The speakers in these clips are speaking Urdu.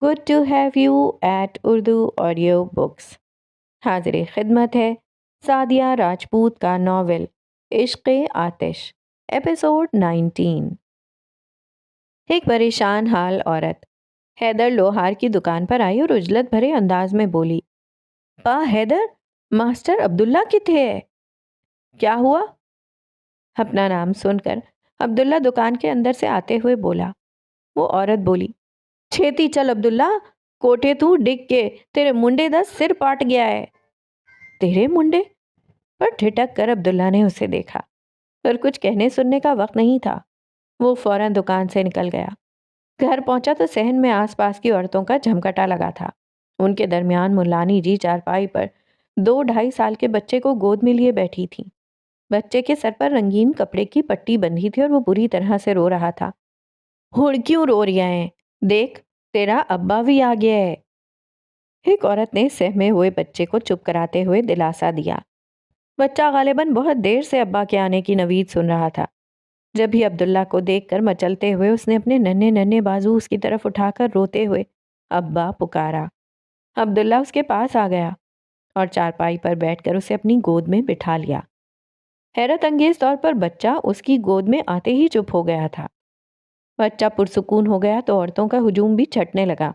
Good to have you at Urdu Audio Books. حاضر خدمت ہے سعدیہ راجپوت کا ناول عشق آتش، ایپیسوڈ 19۔ ایک پریشان حال عورت حیدر لوہار کی دکان پر آئی اور عجلت بھرے انداز میں بولی، پا حیدر، ماسٹر عبداللہ کتھے ہے؟ کیا ہوا؟ اپنا نام سن کر عبداللہ دکان کے اندر سے آتے ہوئے بولا۔ وہ عورت بولی، چھیتی چل عبداللہ، کوٹے تو ڈگ کے تیرے منڈے دا سر پاٹ گیا ہے۔ تیرے منڈے؟ پر ٹھٹک کر عبداللہ نے اسے دیکھا، پر کچھ کہنے سننے کا وقت نہیں تھا۔ وہ فوراً دکان سے نکل گیا۔ گھر پہنچا تو صحن میں آس پاس کی عورتوں کا جھمکٹا لگا تھا۔ ان کے درمیان ملانی جی چارپائی پر 2-2.5 سال کے بچے کو گود میں لیے بیٹھی تھی۔ بچے کے سر پر رنگین کپڑے کی پٹی بندھی تھی اور وہ بری طرح سے رو رہا تھا۔ ہڑ کیوں رو رہا ہے؟ دیکھ، تیرا ابا بھی آ گیا ہے۔ ایک عورت نے سہمے ہوئے بچے کو چپ کراتے ہوئے دلاسا دیا۔ بچہ غالباً بہت دیر سے ابا کے آنے کی نوید سن رہا تھا۔ جب بھی عبداللہ کو دیکھ کر مچلتے ہوئے اس نے اپنے ننھے ننھے بازو اس کی طرف اٹھا کر روتے ہوئے ابا پکارا۔ عبداللہ اس کے پاس آ گیا اور چارپائی پر بیٹھ کر اسے اپنی گود میں بٹھا لیا۔ حیرت انگیز طور پر بچہ اس کی گود میں آتے ہی چپ ہو گیا تھا۔ بچہ پرسکون ہو گیا تو عورتوں کا ہجوم بھی چھٹنے لگا۔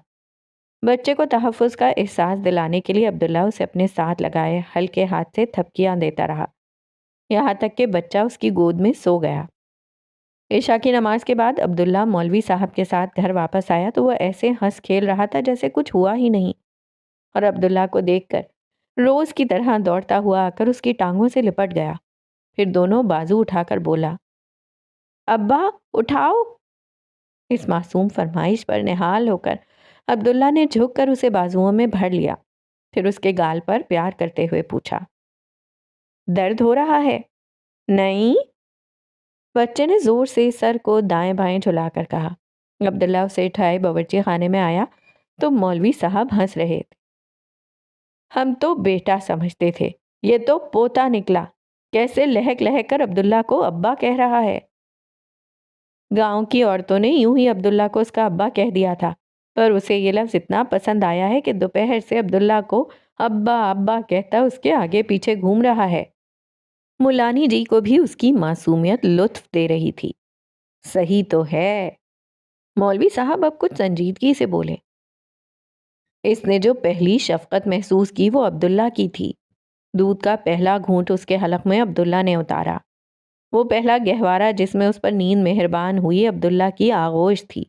بچے کو تحفظ کا احساس دلانے کے لیے عبداللہ اسے اپنے ساتھ لگائے ہلکے ہاتھ سے تھپکیاں دیتا رہا، یہاں تک کہ بچہ اس کی گود میں سو گیا۔ عشاء کی نماز کے بعد عبداللہ مولوی صاحب کے ساتھ گھر واپس آیا تو وہ ایسے ہنس کھیل رہا تھا جیسے کچھ ہوا ہی نہیں، اور عبداللہ کو دیکھ کر روز کی طرح دوڑتا ہوا آ کر اس کی ٹانگوں سے لپٹ گیا۔ پھر دونوں بازو اٹھا کر بولا، ابا اٹھاؤ۔ اس معصوم فرمائش پر نہال ہو کر عبداللہ نے جھک کر اسے بازوؤں میں بھر لیا، پھر اس کے گال پر پیار کرتے ہوئے پوچھا، درد ہو رہا ہے؟ نہیں؟ بچے نے زور سے سر کو دائیں بائیں جھلا کر کہا۔ عبداللہ اسے اٹھائے باورچی خانے میں آیا تو مولوی صاحب ہنس رہے تھے۔ ہم تو بیٹا سمجھتے تھے، یہ تو پوتا نکلا، کیسے لہک لہک کر عبداللہ کو ابا کہہ رہا ہے۔ گاؤں کی عورتوں نے یوں ہی عبداللہ کو اس کا ابا کہہ دیا تھا، پر اسے یہ لفظ اتنا پسند آیا ہے کہ دوپہر سے عبداللہ کو ابا ابا کہتا اس کے آگے پیچھے گھوم رہا ہے۔ ملانی جی کو بھی اس کی معصومیت لطف دے رہی تھی۔ صحیح تو ہے۔ مولوی صاحب اب کچھ سنجیدگی سے بولے، اس نے جو پہلی شفقت محسوس کی وہ عبداللہ کی تھی۔ دودھ کا پہلا گھونٹ اس کے حلق میں عبداللہ نے اتارا۔ وہ پہلا گہوارہ جس میں اس پر نیند مہربان ہوئی عبداللہ کی آغوش تھی۔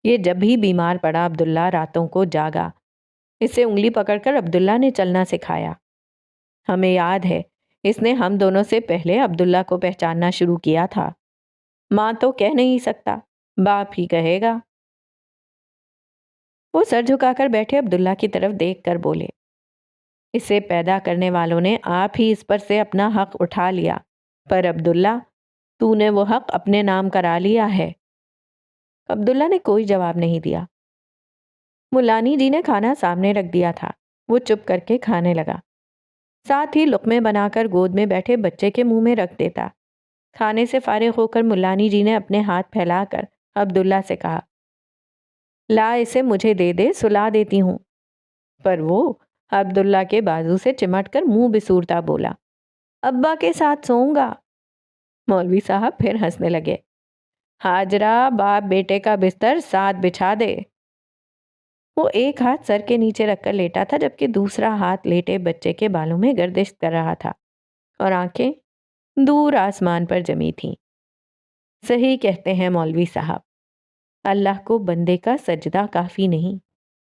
یہ جب بھی بیمار پڑا عبداللہ راتوں کو جاگا، اس سے انگلی پکڑ کر عبداللہ نے چلنا سکھایا۔ ہمیں یاد ہے اس نے ہم دونوں سے پہلے عبداللہ کو پہچاننا شروع کیا تھا۔ ماں تو کہہ نہیں سکتا، باپ ہی کہے گا۔ وہ سر جھکا کر بیٹھے عبداللہ کی طرف دیکھ کر بولے، اسے پیدا کرنے والوں نے آپ ہی اس پر سے اپنا حق اٹھا لیا، پر عبداللہ تو نے وہ حق اپنے نام کرا لیا ہے۔ عبداللہ نے کوئی جواب نہیں دیا۔ ملانی جی نے کھانا سامنے رکھ دیا تھا، وہ چپ کر کے کھانے لگا، ساتھ ہی لقمے بنا کر گود میں بیٹھے بچے کے منہ میں رکھ دیتا۔ کھانے سے فارغ ہو کر ملانی جی نے اپنے ہاتھ پھیلا کر عبداللہ سے کہا، لا اسے مجھے دے دے، سلا دیتی ہوں۔ پر وہ عبداللہ کے بازو سے چمٹ کر منہ بسورتا بولا، ابا کے ساتھ سوؤں گا۔ مولوی صاحب پھر ہنسنے لگے، ہاجرہ باپ بیٹے کا بستر ساتھ بچھا دے۔ وہ ایک ہاتھ سر کے نیچے رکھ کر لیٹا تھا جبکہ دوسرا ہاتھ لیٹے بچے کے بالوں میں گردش کر رہا تھا اور آنکھیں دور آسمان پر جمی تھیں۔ صحیح کہتے ہیں مولوی صاحب، اللہ کو بندے کا سجدہ کافی نہیں،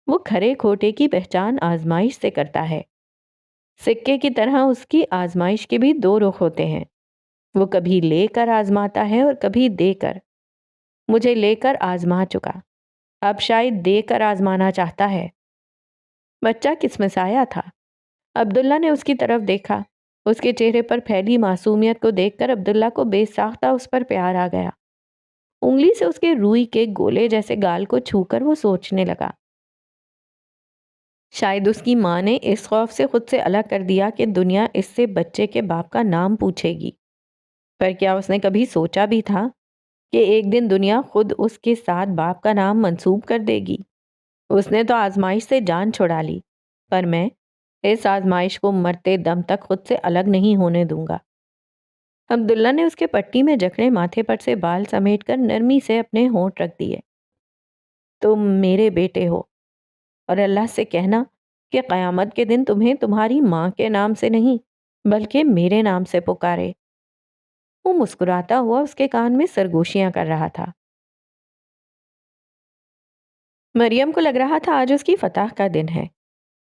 وہ کھرے کھوٹے کی پہچان آزمائش سے کرتا ہے۔ سکے کی طرح اس کی آزمائش کے بھی 2 رخ ہوتے ہیں، وہ کبھی لے کر آزماتا ہے اور کبھی دے کر۔ مجھے لے کر آزما چکا، اب شاید دے کر آزمانا چاہتا ہے۔ بچہ کسمسایا تھا۔ عبداللہ نے اس کی طرف دیکھا، اس کے چہرے پر پھیلی معصومیت کو دیکھ کر عبداللہ کو بے ساختہ اس پر پیار آ گیا۔ انگلی سے اس کے روئی کے گولے جیسے گال کو چھو کر وہ سوچنے لگا، شاید اس کی ماں نے اس خوف سے خود سے الگ کر دیا کہ دنیا اس سے بچے کے باپ کا نام پوچھے گی، پر کیا اس نے کبھی سوچا بھی تھا کہ ایک دن دنیا خود اس کے ساتھ باپ کا نام منسوب کر دے گی؟ اس نے تو آزمائش سے جان چھڑا لی، پر میں اس آزمائش کو مرتے دم تک خود سے الگ نہیں ہونے دوں گا۔ عبداللہ نے اس کے پٹی میں جکڑے ماتھے پر سے بال سمیٹ کر نرمی سے اپنے ہونٹ رکھ دیے۔ تم میرے بیٹے ہو، اور اللہ سے کہنا کہ قیامت کے دن تمہیں تمہاری ماں کے نام سے نہیں بلکہ میرے نام سے پکارے۔ وہ مسکراتا ہوا اس کے کان میں سرگوشیاں کر رہا تھا۔ مریم کو لگ رہا تھا آج اس کی فتح کا دن ہے۔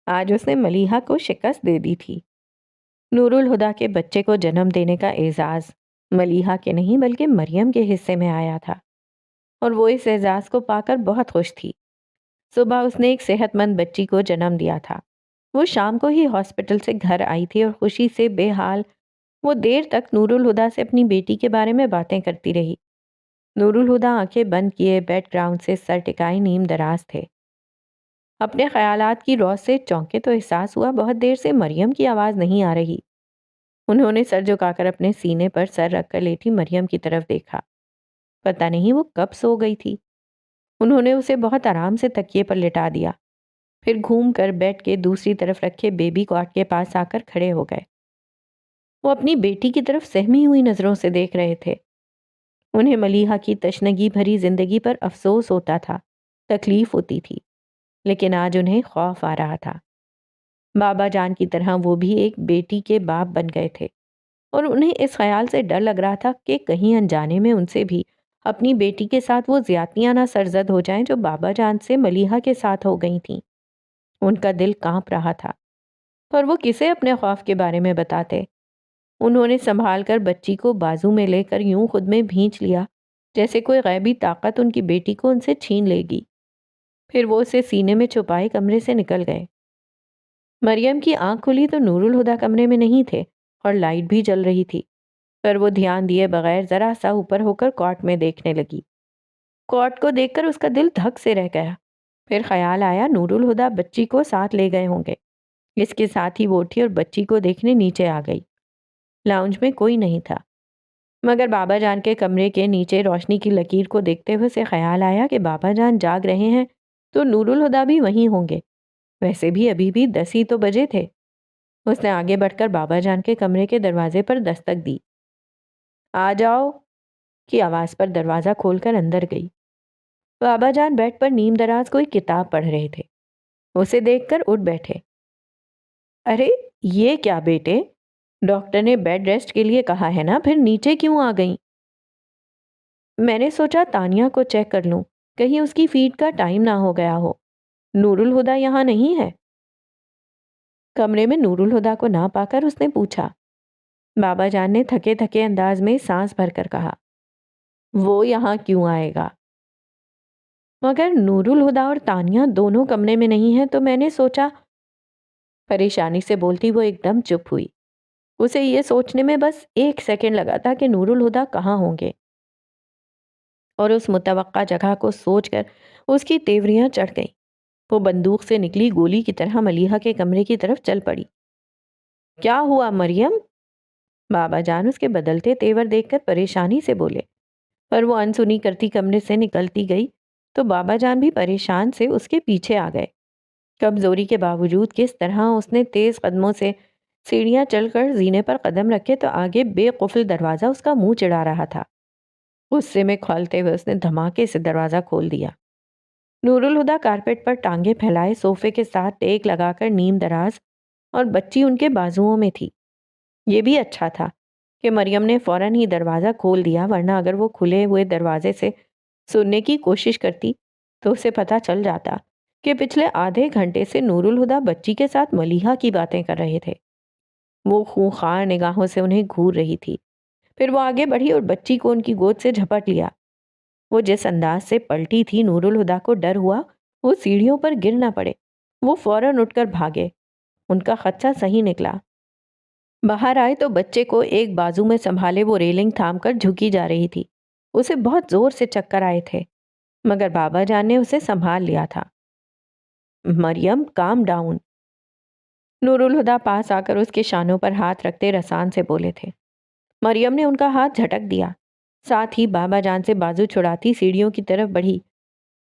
آج اس نے ملیحہ کو شکست دے دی تھی۔ نور الہدا کے بچے کو جنم دینے کا اعزاز ملیحہ کے نہیں بلکہ مریم کے حصے میں آیا تھا، اور وہ اس اعزاز کو پا کر بہت خوش تھی۔ صبح اس نے ایک صحت مند بچی کو جنم دیا تھا۔ وہ شام کو ہی ہاسپٹل سے گھر آئی تھی اور خوشی سے بے حال وہ دیر تک نور الہدا سے اپنی بیٹی کے بارے میں باتیں کرتی رہی۔ نور الہدا آنکھیں بند کیے بیڈ گراؤنڈ سے سر ٹکائے نیم دراز تھے۔ اپنے خیالات کی روز سے چونکے تو احساس ہوا بہت دیر سے مریم کی آواز نہیں آ رہی۔ انہوں نے سر جھکا کر اپنے سینے پر سر رکھ کر لیٹی مریم کی طرف دیکھا۔ پتہ نہیں وہ کب سو گئی تھی۔ انہوں نے اسے بہت آرام سے تکیے پر لٹا دیا، پھر گھوم کر بیڈ کے دوسری طرف رکھے بیبی کواٹ کے پاس آ کر کھڑے ہو گئے۔ وہ اپنی بیٹی کی طرف سہمی ہوئی نظروں سے دیکھ رہے تھے۔ انہیں ملیحہ کی تشنگی بھری زندگی پر افسوس ہوتا تھا، تکلیف ہوتی تھی، لیکن آج انہیں خوف آ رہا تھا۔ بابا جان کی طرح وہ بھی ایک بیٹی کے باپ بن گئے تھے، اور انہیں اس خیال سے ڈر لگ رہا تھا کہ کہیں انجانے میں ان سے بھی اپنی بیٹی کے ساتھ وہ زیادتیاں نہ سرزد ہو جائیں جو بابا جان سے ملیحہ کے ساتھ ہو گئی تھیں۔ ان کا دل کانپ رہا تھا، پر وہ کسے اپنے خوف کے بارے میں بتاتے۔ انہوں نے سنبھال کر بچی کو بازو میں لے کر یوں خود میں بھینچ لیا جیسے کوئی غیبی طاقت ان کی بیٹی کو ان سے چھین لے گی۔ پھر وہ اسے سینے میں چھپائے کمرے سے نکل گئے۔ مریم کی آنکھ کھلی تو نور الہدا کمرے میں نہیں تھے اور لائٹ بھی جل رہی تھی، پر وہ دھیان دیے بغیر ذرا سا اوپر ہو کر کاٹ میں دیکھنے لگی۔ کاٹ کو دیکھ کر اس کا دل دھک سے رہ گیا۔ پھر خیال آیا نور الہدا بچی کو ساتھ لے گئے ہوں گے۔ اس کے ساتھ ہی وہ اٹھی اور بچی کو دیکھنے نیچے آ گئی۔ لاؤنج میں کوئی نہیں تھا، مگر بابا جان کے کمرے کے نیچے روشنی کی لکیر کو دیکھتے ہوئے اسے خیال آیا کہ بابا جان جاگ رہے ہیں تو نور الہدا بھی وہیں ہوں گے۔ ویسے بھی ابھی بھی 10 ہی تو بجے تھے۔ اس نے آگے بڑھ کر بابا جان کے کمرے کے دروازے پر دستک دی۔ آ جاؤ کی آواز پر دروازہ کھول کر اندر گئی۔ بابا جان بیڈ پر نیم دراز کوئی کتاب پڑھ رہے تھے۔ اسے دیکھ کر اٹھ بیٹھے۔ ارے یہ کیا بیٹے؟ ڈاکٹر نے بیڈ ریسٹ کے لیے کہا ہے نا، پھر نیچے کیوں آ گئیں؟ میں نے سوچا تانیہ کو چیک کر لوں، کہیں اس کی فیڈ کا ٹائم نہ ہو گیا ہو۔ نور الہدا یہاں نہیں ہے؟ کمرے میں نور الہدا کو نہ پا کر اس نے پوچھا۔ بابا جان نے تھکے تھکے انداز میں سانس بھر کر کہا، وہ یہاں کیوں آئے گا؟ مگر نور الہدا اور تانیہ دونوں کمرے میں نہیں ہیں تو میں نے سوچا۔ پریشانی سے بولتی وہ ایک دم چپ ہوئی۔ اسے یہ سوچنے میں بس 1 سیکنڈ لگا تھا کہ نور الہدا کہاں ہوں گے، اور اس متوقع جگہ کو سوچ کر اس کی تیوریاں چڑھ گئیں۔ وہ بندوق سے نکلی گولی کی طرح ملیحہ کے کمرے کی طرف چل پڑی۔ کیا ہوا مریم؟ بابا جان اس کے بدلتے تیور دیکھ کر پریشانی سے بولے، پر وہ انسنی کرتی کمرے سے نکلتی گئی تو بابا جان بھی پریشان سے اس کے پیچھے آ گئے۔ کمزوری کے باوجود کس طرح اس نے تیز قدموں سے سیڑھیاں چل کر زینے پر قدم رکھے تو آگے بے قفل دروازہ اس کا منہ چڑھا رہا تھا۔ غصے میں کھولتے ہوئے اس نے دھماکے سے دروازہ کھول دیا۔ نور الہدا کارپیٹ پر ٹانگیں پھیلائے صوفے کے ساتھ ٹیک لگا کر نیم دراز، اور بچی ان کے بازوؤں میں تھی۔ یہ بھی اچھا تھا کہ مریم نے فوراً ہی دروازہ کھول دیا، ورنہ اگر وہ کھلے ہوئے دروازے سے سننے کی کوشش کرتی تو اسے پتہ چل جاتا کہ پچھلے آدھے گھنٹے سے نور الہدا بچی کے ساتھ ملیحہ کی باتیں کر رہے تھے۔ وہ خونخوار نگاہوں سے انہیں گھور رہی تھی۔ پھر وہ آگے بڑھی اور بچی کو ان کی گود سے جھپٹ لیا۔ وہ جس انداز سے پلٹی تھی نور الہدا کو ڈر ہوا وہ سیڑھیوں پر گر نہ پڑے۔ وہ فوراً اٹھ کر بھاگے۔ ان کا خدشہ صحیح نکلا۔ باہر آئے تو بچے کو ایک بازو میں سنبھالے وہ ریلنگ تھام کر جھکی جا رہی تھی۔ اسے بہت زور سے چکر آئے تھے، مگر بابا جان نے اسے سنبھال لیا تھا۔ مریم کام ڈاؤن۔ نور الہدا پاس آ کر اس کے شانوں پر ہاتھ رکھتے رسان سے بولے تھے۔ مریم نے ان کا ہاتھ جھٹک دیا، ساتھ ہی بابا جان سے بازو چھڑاتی سیڑھیوں کی طرف بڑھی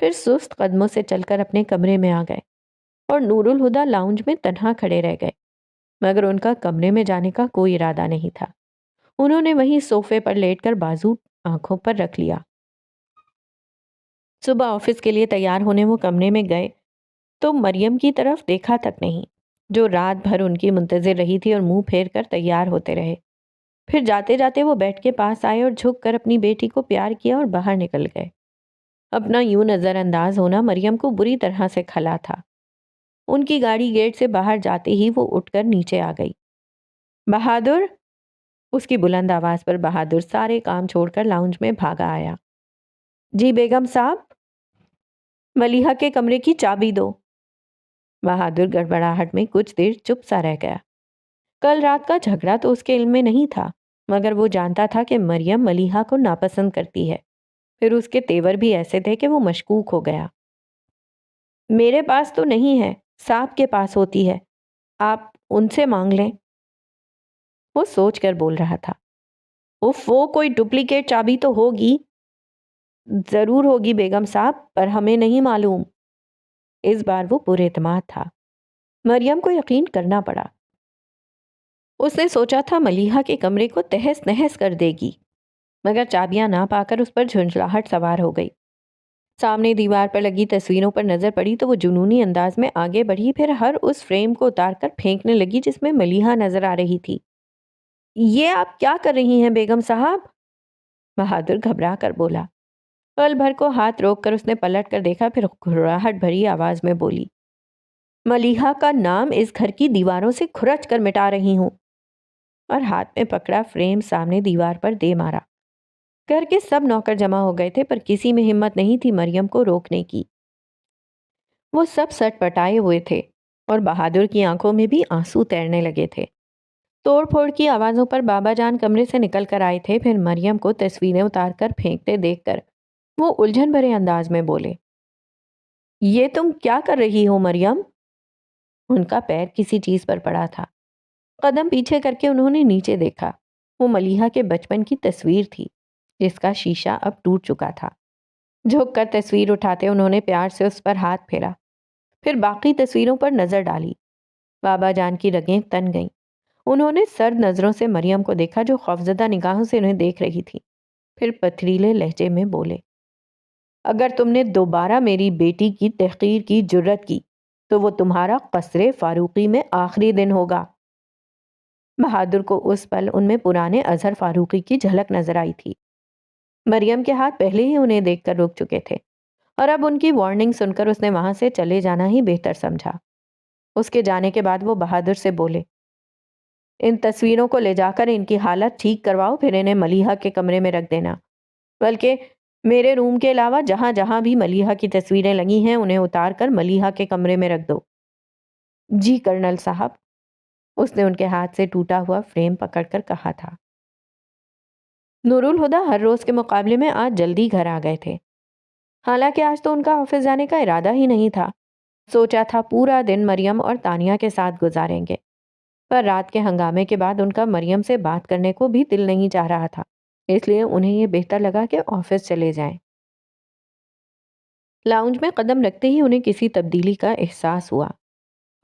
پھر سست قدموں سے چل کر اپنے کمرے میں آ گئے اور نور الہدا لاؤنج میں تنہا کھڑے رہ گئے، مگر ان کا کمرے میں جانے کا کوئی ارادہ نہیں تھا۔ انہوں نے وہیں صوفے پر لیٹ کر بازو آنکھوں پر رکھ لیا۔ صبح آفس کے لیے تیار ہونے وہ کمرے میں گئے تو مریم کی طرف دیکھا تک نہیں، جو رات بھر ان کی منتظر رہی تھی، اور منہ پھیر کر تیار ہوتے رہے۔ پھر جاتے جاتے وہ بیڈ کے پاس آئے اور جھک کر اپنی بیٹی کو پیار کیا اور باہر نکل گئے۔ اپنا یوں نظر انداز ہونا مریم کو بری طرح سے کھلا تھا۔ ان کی گاڑی گیٹ سے باہر جاتے ہی وہ اٹھ کر نیچے آ گئی۔ بہادر! اس کی بلند آواز پر بہادر سارے کام چھوڑ کر لاؤنج میں بھاگا آیا۔ جی بیگم صاحب، ملیحہ کے کمرے کی چابی دو۔ بہادر گڑبڑاہٹ میں کچھ دیر چپ سا رہ گیا۔ کل رات کا جھگڑا تو اس کے علم میں نہیں تھا، مگر وہ جانتا تھا کہ مریم ملیحہ کو ناپسند کرتی ہے۔ پھر اس کے تیور بھی ایسے تھے کہ وہ مشکوک ہو گیا۔ میرے پاس تو نہیں ہے، صاحب کے پاس ہوتی ہے، آپ ان سے مانگ لیں۔ وہ سوچ کر بول رہا تھا، وہ کوئی ڈپلیکیٹ چابی تو ہوگی۔ ضرور ہوگی بیگم صاحب، پر ہمیں نہیں معلوم۔ اس بار وہ پر اعتماد تھا۔ مریم کو یقین کرنا پڑا۔ اس نے سوچا تھا ملیحہ کے کمرے کو تہس نہس کر دے گی، مگر چابیاں نہ پا کر اس پر جھنجھلاہٹ سوار ہو گئی۔ سامنے دیوار پر لگی تصویروں پر نظر پڑی تو وہ جنونی انداز میں آگے بڑھی، پھر ہر اس فریم کو اتار کر پھینکنے لگی جس میں ملیحہ نظر آ رہی تھی۔ یہ آپ کیا کر رہی ہیں بیگم صاحب؟ بہادر گھبرا کر بولا۔ پل بھر کو ہاتھ روک کر اس نے پلٹ کر دیکھا، پھر گھبراہٹ بھری آواز میں بولی، ملیحہ کا نام اس گھر کی دیواروں سے کھرچ کر مٹا رہی ہوں، اور ہاتھ میں پکڑا فریم سامنے دیوار پر دے مارا۔ گھر کے سب نوکر جمع ہو گئے تھے، پر کسی میں ہمت نہیں تھی مریم کو روکنے کی۔ وہ سب سٹ پٹائے ہوئے تھے اور بہادر کی آنکھوں میں بھی آنسو تیرنے لگے تھے۔ توڑ پھوڑ کی آوازوں پر بابا جان کمرے سے نکل کر آئے تھے۔ پھر مریم کو تصویریں اتار کر پھینکتے دیکھ کر وہ الجھن بھرے انداز میں بولے، یہ تم کیا کر رہی ہو مریم؟ ان کا پیر کسی چیز پر پڑا تھا۔ قدم پیچھے کر کے انہوں نے نیچے دیکھا۔ وہ ملیحہ کے بچپن کی تصویر تھی جس کا شیشہ اب ٹوٹ چکا تھا۔ جھک کر تصویر اٹھاتے انہوں نے پیار سے اس پر ہاتھ پھیرا، پھر باقی تصویروں پر نظر ڈالی۔ بابا جان کی رگیں تن گئیں۔ انہوں نے سرد نظروں سے مریم کو دیکھا جو خوفزدہ نگاہوں سے انہیں دیکھ رہی تھی، پھر پتھریلے لہجے میں بولے، اگر تم نے دوبارہ میری بیٹی کی تحقیر کی جرت کی تو وہ تمہارا قصر فاروقی میں آخری دن ہوگا۔ بہادر کو اس پل ان میں پرانے اظہر فاروقی کی جھلک نظر آئی تھی۔ مریم کے ہاتھ پہلے ہی انہیں دیکھ کر رک چکے تھے، اور اب ان کی وارننگ سن کر اس نے وہاں سے چلے جانا ہی بہتر سمجھا۔ اس کے جانے کے بعد وہ بہادر سے بولے، ان تصویروں کو لے جا کر ان کی حالت ٹھیک کرواؤ، پھر انہیں ملیحہ کے کمرے میں رکھ دینا، بلکہ میرے روم کے علاوہ جہاں جہاں بھی ملیحہ کی تصویریں لگی ہیں انہیں اتار کر ملیحہ کے کمرے میں رکھ دو۔ جی کرنل صاحب، اس نے ان کے ہاتھ سے ٹوٹا ہوا فریم پکڑ کر کہا تھا۔ نور الہدا ہر روز کے مقابلے میں آج جلدی گھر آ گئے تھے۔ حالانکہ آج تو ان کا آفس جانے کا ارادہ ہی نہیں تھا۔ سوچا تھا پورا دن مریم اور تانیہ کے ساتھ گزاریں گے، پر رات کے ہنگامے کے بعد ان کا مریم سے بات کرنے کو بھی دل نہیں چاہ رہا تھا، اس لیے انہیں یہ بہتر لگا کہ آفس چلے جائیں۔ لاؤنج میں قدم رکھتے ہی انہیں کسی تبدیلی کا احساس ہوا،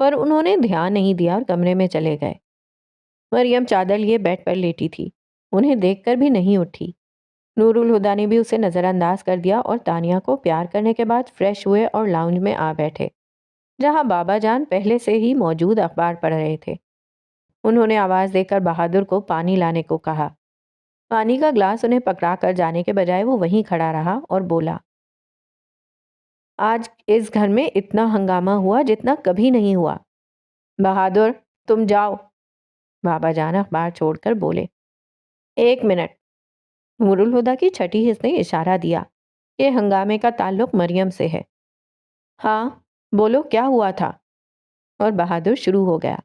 پر انہوں نے دھیان نہیں دیا اور کمرے میں چلے گئے۔ مریم چادر لیے بیڈ پر لیٹی تھی، انہیں دیکھ کر بھی نہیں اٹھی۔ نور الہدا نے بھی اسے نظر انداز کر دیا اور تانیہ کو پیار کرنے کے بعد فریش ہوئے اور لاؤنج میں آ بیٹھے، جہاں بابا جان پہلے سے ہی موجود اخبار پڑھ رہے تھے۔ انہوں نے آواز دے کر بہادر کو پانی لانے کو کہا۔ پانی کا گلاس انہیں پکڑا کر جانے کے بجائے وہ وہیں کھڑا رہا اور بولا، آج اس گھر میں اتنا ہنگامہ ہوا جتنا کبھی نہیں ہوا۔ بہادر، تم جاؤ۔ بابا جان اخبار چھوڑ کر بولے۔ ایک منٹ۔ نور الہدا کی چھٹی حص نے اشارہ دیا کہ ہنگامے کا تعلق مریم سے ہے۔ ہاں بولو، کیا ہوا تھا؟ اور بہادر شروع ہو گیا۔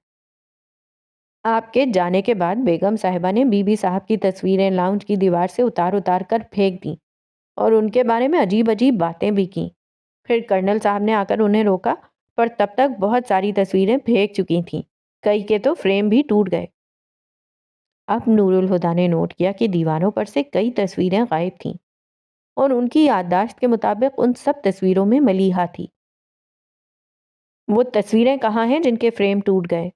آپ کے جانے کے بعد بیگم صاحبہ نے بی بی صاحب کی تصویریں لاؤنج کی دیوار سے اتار اتار کر پھینک دیں اور ان کے بارے میں عجیب عجیب باتیں بھی کیں۔ پھر کرنل صاحب نے آ کر انہیں روکا، پر تب تک بہت ساری تصویریں پھینک چکی تھیں، کئی کے تو فریم بھی ٹوٹ گئے۔ اب نور الہدا نے نوٹ کیا کہ دیواروں پر سے کئی تصویریں غائب تھیں۔ اور ان کی یادداشت کے مطابق ان سب تصویروں میں ملیحہ تھی۔ وہ تصویریں کہاں ہیں جن کے فریم ٹوٹ گئے؟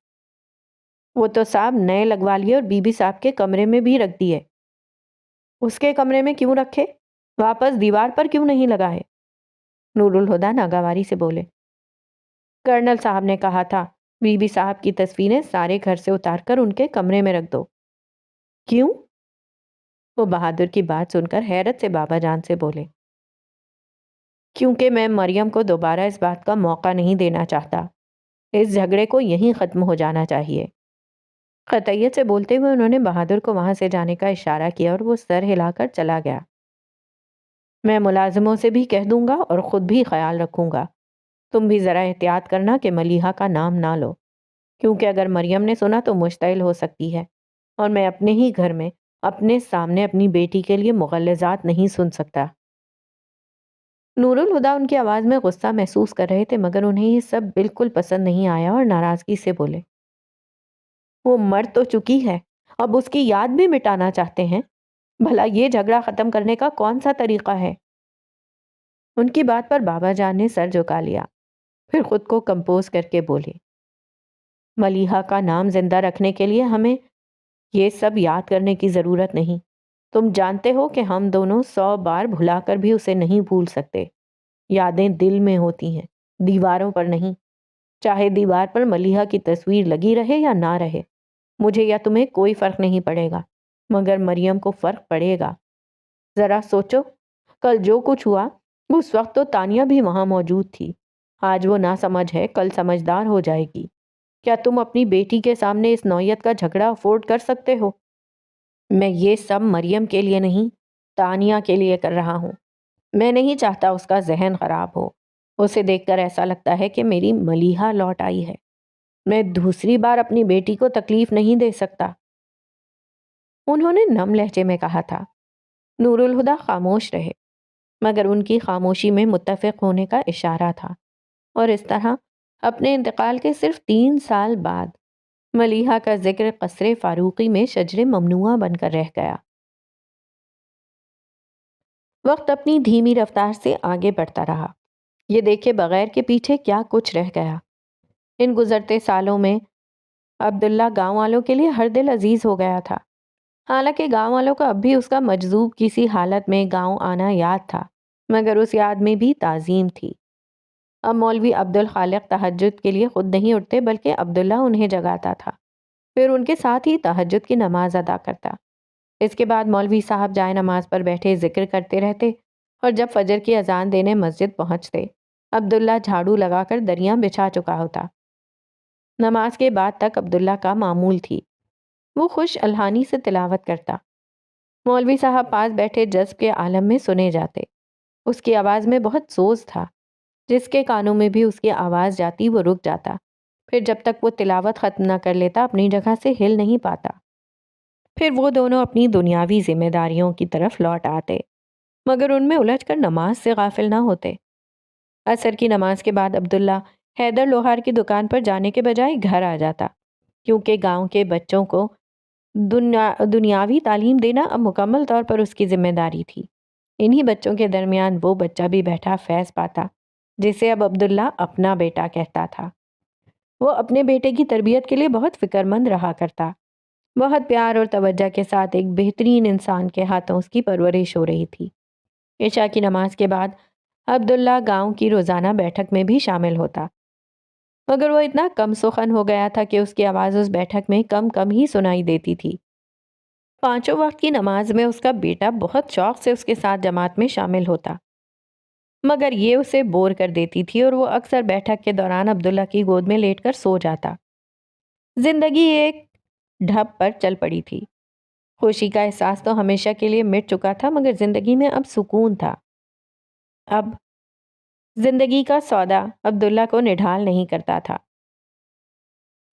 وہ تو صاحب نئے لگوا لیے اور بی بی صاحب کے کمرے میں بھی رکھ دیے۔ اس کے کمرے میں کیوں رکھے؟ واپس دیوار پر کیوں نہیں لگائے؟ نور الہدیٰ ناگواری سے بولے۔ کرنل صاحب نے کہا تھا بی بی صاحب کی تصویریں سارے گھر سے اتار کر ان کے کمرے میں رکھ دو۔ کیوں؟ وہ بہادر کی بات سن کر حیرت سے بابا جان سے بولے۔ کیونکہ میں مریم کو دوبارہ اس بات کا موقع نہیں دینا چاہتا۔ اس جھگڑے کو یہیں ختم ہو جانا چاہیے۔ قطعیت سے بولتے ہوئے انہوں نے بہادر کو وہاں سے جانے کا اشارہ کیا اور وہ سر ہلا کر چلا گیا۔ میں ملازموں سے بھی کہہ دوں گا اور خود بھی خیال رکھوں گا۔ تم بھی ذرا احتیاط کرنا کہ ملیحہ کا نام نہ لو، کیونکہ اگر مریم نے سنا تو مشتعل ہو سکتی ہے، اور میں اپنے ہی گھر میں اپنے سامنے اپنی بیٹی کے لیے مغلظات نہیں سن سکتا۔ نور الہدیٰ ان کی آواز میں غصہ محسوس کر رہے تھے، مگر انہیں یہ سب بالکل پسند نہیں آیا اور ناراضگی سے بولے۔ وہ مر تو چکی ہے، اب اس کی یاد بھی مٹانا چاہتے ہیں؟ بھلا یہ جھگڑا ختم کرنے کا کون سا طریقہ ہے؟ ان کی بات پر بابا جان نے سر جھکا لیا، پھر خود کو کمپوز کر کے بولے۔ ملیحہ کا نام زندہ رکھنے کے لیے ہمیں یہ سب یاد کرنے کی ضرورت نہیں۔ تم جانتے ہو کہ ہم دونوں 100 بار بھلا کر بھی اسے نہیں بھول سکتے۔ یادیں دل میں ہوتی ہیں، دیواروں پر نہیں۔ چاہے دیوار پر ملیحہ کی تصویر لگی رہے یا نہ رہے، مجھے یا تمہیں کوئی فرق نہیں پڑے گا، مگر مریم کو فرق پڑے گا۔ ذرا سوچو، کل جو کچھ ہوا اس وقت تو تانیہ بھی وہاں موجود تھی۔ آج وہ نہ سمجھ ہے، کل سمجھدار ہو جائے گی۔ کیا تم اپنی بیٹی کے سامنے اس نوعیت کا جھگڑا افورڈ کر سکتے ہو؟ میں یہ سب مریم کے لیے نہیں، تانیہ کے لیے کر رہا ہوں۔ میں نہیں چاہتا اس کا ذہن خراب ہو۔ اسے دیکھ کر ایسا لگتا ہے کہ میری ملیحہ لوٹ آئی ہے۔ میں دوسری بار اپنی بیٹی کو تکلیف نہیں دے سکتا۔ انہوں نے نم لہجے میں کہا تھا۔ نور الہدیٰ خاموش رہے، مگر ان کی خاموشی میں متفق ہونے کا اشارہ تھا، اور اس طرح اپنے انتقال کے صرف 3 سال بعد ملیحہ کا ذکر قصر فاروقی میں شجر ممنوعہ بن کر رہ گیا۔ وقت اپنی دھیمی رفتار سے آگے بڑھتا رہا، یہ دیکھے بغیر کہ پیچھے کیا کچھ رہ گیا۔ ان گزرتے سالوں میں عبداللہ گاؤں والوں کے لیے ہر دل عزیز ہو گیا تھا۔ حالانکہ گاؤں والوں کو اب بھی اس کا مجذوب کسی حالت میں گاؤں آنا یاد تھا، مگر اس یاد میں بھی تعظیم تھی۔ اب مولوی عبدالخالق تہجد کے لیے خود نہیں اٹھتے، بلکہ عبداللہ انہیں جگاتا تھا، پھر ان کے ساتھ ہی تہجد کی نماز ادا کرتا۔ اس کے بعد مولوی صاحب جائے نماز پر بیٹھے ذکر کرتے رہتے، اور جب فجر کی اذان دینے مسجد پہنچتے عبداللہ جھاڑو لگا کر دریاں بچھا چکا ہوتا۔ نماز کے بعد تک عبداللہ کا معمول تھی، وہ خوش الحانی سے تلاوت کرتا۔ مولوی صاحب پاس بیٹھے جذب کے عالم میں سنے جاتے۔ اس کی آواز میں بہت سوز تھا، جس کے کانوں میں بھی اس کی آواز جاتی وہ رک جاتا، پھر جب تک وہ تلاوت ختم نہ کر لیتا اپنی جگہ سے ہل نہیں پاتا۔ پھر وہ دونوں اپنی دنیاوی ذمہ داریوں کی طرف لوٹ آتے، مگر ان میں الجھ کر نماز سے غافل نہ ہوتے۔ عصر کی نماز کے بعد عبداللہ حیدر لوہار کی دکان پر جانے کے بجائے گھر آ جاتا، کیونکہ گاؤں کے بچوں کو دنیاوی تعلیم دینا اب مکمل طور پر اس کی ذمہ داری تھی۔ انہی بچوں کے درمیان وہ بچہ بھی بیٹھا فیض پاتا، جسے اب عبداللہ اپنا بیٹا کہتا تھا۔ وہ اپنے بیٹے کی تربیت کے لیے بہت فکر مند رہا کرتا، بہت پیار اور توجہ کے ساتھ ایک بہترین انسان کے ہاتھوں اس کی پرورش ہو رہی تھی۔ عشاء کی نماز کے بعد عبداللہ گاؤں کی روزانہ بیٹھک میں بھی شامل ہوتا، مگر وہ اتنا کم سخن ہو گیا تھا کہ اس کی آواز اس بیٹھک میں کم کم ہی سنائی دیتی تھی۔ 5 وقت کی نماز میں اس کا بیٹا بہت شوق سے اس کے ساتھ جماعت میں شامل ہوتا، مگر یہ اسے بور کر دیتی تھی اور وہ اکثر بیٹھک کے دوران عبداللہ کی گود میں لیٹ کر سو جاتا۔ زندگی ایک ڈھب پر چل پڑی تھی۔ خوشی کا احساس تو ہمیشہ کے لیے مٹ چکا تھا، مگر زندگی میں اب سکون تھا۔ اب زندگی کا سودا عبداللہ کو نڈھال نہیں کرتا تھا۔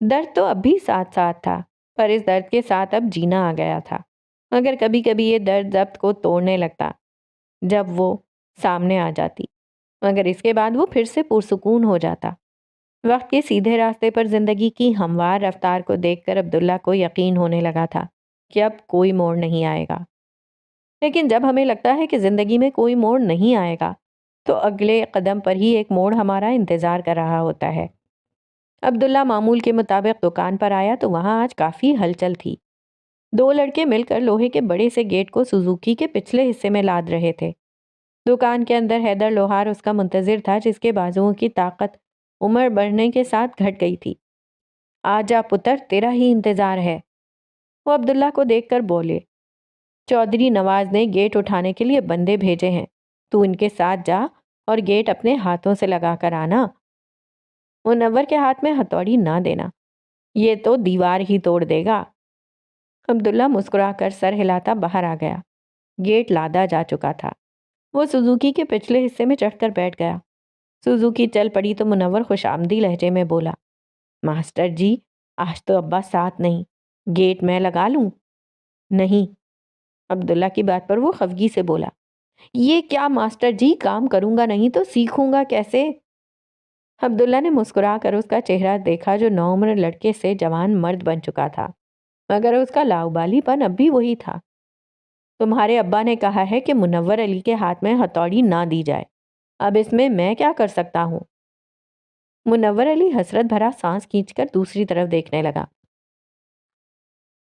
درد تو اب بھی ساتھ ساتھ تھا، پر اس درد کے ساتھ اب جینا آ گیا تھا، مگر کبھی کبھی یہ درد ضبط کو توڑنے لگتا جب وہ سامنے آ جاتی، مگر اس کے بعد وہ پھر سے پرسکون ہو جاتا۔ وقت کے سیدھے راستے پر زندگی کی ہموار رفتار کو دیکھ کر عبداللہ کو یقین ہونے لگا تھا کہ اب کوئی موڑ نہیں آئے گا۔ لیکن جب ہمیں لگتا ہے کہ زندگی میں کوئی موڑ نہیں آئے گا تو اگلے قدم پر ہی ایک موڑ ہمارا انتظار کر رہا ہوتا ہے۔ عبداللہ معمول کے مطابق دکان پر آیا تو وہاں آج کافی ہلچل تھی۔ دو لڑکے مل کر لوہے کے بڑے سے گیٹ کو سوزوکی کے پچھلے حصے میں لاد رہے تھے۔ دکان کے اندر حیدر لوہار اس کا منتظر تھا، جس کے بازوؤں کی طاقت عمر بڑھنے کے ساتھ گھٹ گئی تھی۔ آجا پتر، تیرا ہی انتظار ہے۔ وہ عبداللہ کو دیکھ کر بولے، چودھری نواز نے گیٹ اٹھانے کے لیے بندے بھیجے ہیں، تو ان کے ساتھ جا اور گیٹ اپنے ہاتھوں سے لگا کر آنا۔ منور کے ہاتھ میں ہتھوڑی نہ دینا، یہ تو دیوار ہی توڑ دے گا۔ عبداللہ مسکرا کر سر ہلاتا باہر آ گیا۔ گیٹ لادا جا چکا تھا۔ وہ سوزوکی کے پچھلے حصے میں چڑھ کر بیٹھ گیا۔ سوزوکی چل پڑی تو منور خوش آمدی لہجے میں بولا، ماسٹر جی، آج تو ابا ساتھ نہیں، گیٹ میں لگا لوں؟ نہیں۔ عبداللہ کی بات پر وہ خفگی سے بولا، یہ کیا ماسٹر جی، کام کروں گا نہیں تو سیکھوں گا کیسے؟ عبداللہ نے مسکرا کر اس کا چہرہ دیکھا جو نوعمر لڑکے سے جوان مرد بن چکا تھا، مگر اس کا لاؤبالی پن اب بھی وہی تھا۔ تمہارے ابا نے کہا ہے کہ منور علی کے ہاتھ میں ہتھوڑی نہ دی جائے، اب اس میں کیا کر سکتا ہوں؟ منور علی حسرت بھرا سانس کھینچ کر دوسری طرف دیکھنے لگا۔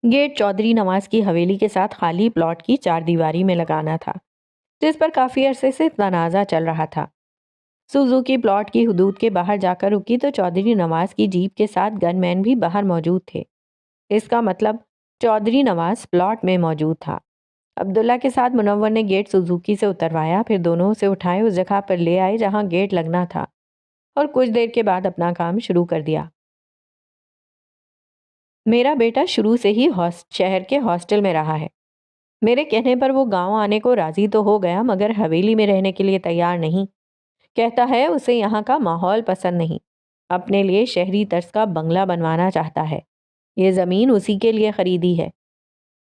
گیٹ چودھری نواز کی حویلی کے ساتھ خالی پلاٹ کی چار دیواری میں لگانا تھا، جس پر کافی عرصے سے تنازع چل رہا تھا۔ سوزوکی پلاٹ کی حدود کے باہر جا کر رکی تو چودھری نواز کی جیپ کے ساتھ گن مین بھی باہر موجود تھے۔ اس کا مطلب چودھری نواز پلاٹ میں موجود تھا۔ عبداللہ کے ساتھ منور نے گیٹ سوزوکی سے اتروایا، پھر دونوں اسے اٹھائے اس جگہ پر لے آئے جہاں گیٹ لگنا تھا، اور کچھ دیر کے بعد اپنا کام شروع کر دیا۔ میرا بیٹا شروع سے ہی شہر کے ہاسٹل میں رہا ہے۔ میرے کہنے پر وہ گاؤں آنے کو راضی تو ہو گیا، مگر حویلی میں رہنے کے لیے تیار نہیں۔ کہتا ہے اسے یہاں کا ماحول پسند نہیں، اپنے لیے شہری طرز کا بنگلہ بنوانا چاہتا ہے۔ یہ زمین اسی کے لیے خریدی ہے،